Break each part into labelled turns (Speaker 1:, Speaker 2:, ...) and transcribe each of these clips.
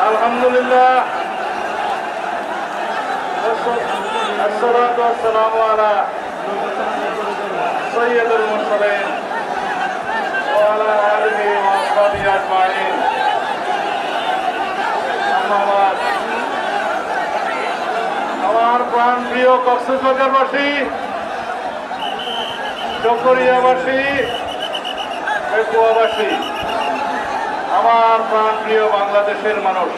Speaker 1: আলহামদুলিল্লাহ, আসসালাতু ওয়াসসালামু আলা সাইয়্যিদুল মুরসালিন ওয়া আলা আলিহি ওয়া আসহাবিহি আজমাইন। আম্মা বাদ। আমার প্রাণপ্রিয় কক্সবাজারবাসী, চকরিয়াবাসী, পেকুয়াবাসী, আমার প্রাণপ্রিয় বাংলাদেশের মানুষ,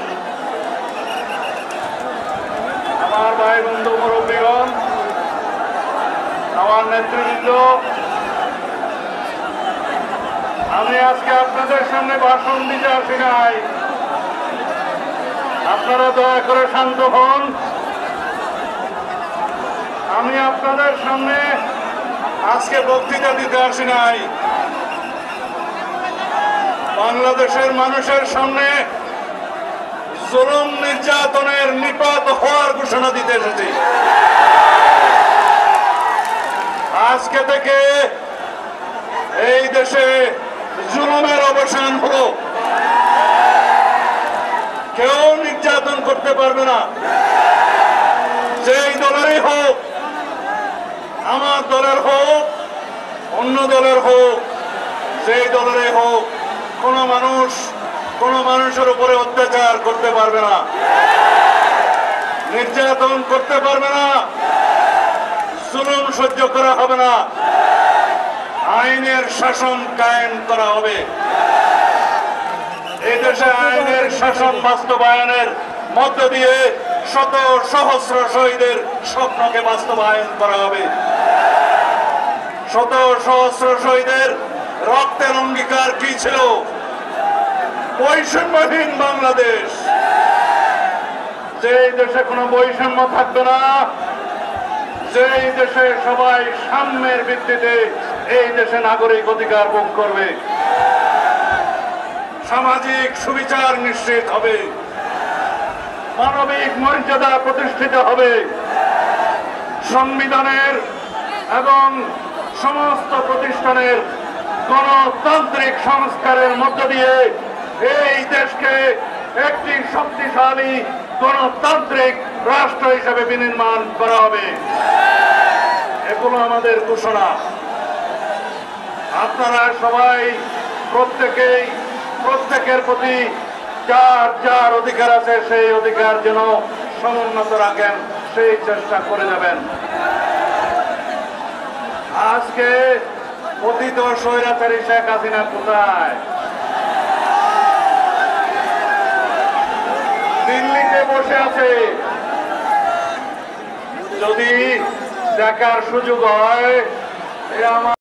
Speaker 1: আমার ভাই বন্ধু মুরব্বীগণ, আমার নেতৃবৃন্দ, আমি আজকে আপনাদের সামনে ভাষণ দিতে আসি নাই। আপনারা দয়া করে শান্ত হন। আমি আপনাদের সামনে আজকে বক্তৃতা দিতে আসি নাই। বাংলাদেশের মানুষের সামনে জুলুম নির্যাতনের নিপাত হওয়ার ঘোষণা দিতে এসেছি। আজকে থেকে এই দেশে জুলুমের অবসান হলো। কেউ নির্যাতন করতে পারবে না, যেই দলেরই হোক, আমার দলের হোক, অন্য দলের হোক, যেই দলেরই হোক, কোন মানুষের উপরে অত্যাচার করতে পারবে না, নির্যাতন করতে পারবে না, জুলুম সহ্য করা হবে না। আইনের শাসন কায়েম করা হবে। এই দেশে আইনের শাসন বাস্তবায়নের মধ্য দিয়ে শত সহস্র শহীদের স্বপ্নকে বাস্তবায়ন করা হবে। শত সহস্র শহীদের রক্তের অঙ্গীকার কি ছিল? বৈষম্যহীন বাংলাদেশ। যেই দেশে কোনো বৈষম্য থাকবে না, যেই দেশে সবাই সাম্যের ভিত্তিতে এই দেশে নাগরিক অধিকার ভোগ করবে, সামাজিক সুবিচার নিশ্চিত হবে, মানবিক মর্যাদা প্রতিষ্ঠিত হবে, সংবিধানের এবং সমস্ত প্রতিষ্ঠানের গণতান্ত্রিক সংস্কারের মধ্য দিয়ে এই দেশকে একটি শক্তিশালী গণতান্ত্রিক রাষ্ট্র হিসেবে বিনির্মাণ করা হবে। এগুলো আমাদের ঘোষণা। আপনারা সবাই প্রত্যেকের প্রতি যার যার অধিকার আছে সেই অধিকার যেন সমুন্নত রাখেন, সেই চেষ্টা করে যাবেন। আজকে পতিত স্বৈরাচারী শেখ হাসিনা কোথায়? দিল্লিতে বসে আছে। যদি দেখার সুযোগ হয়,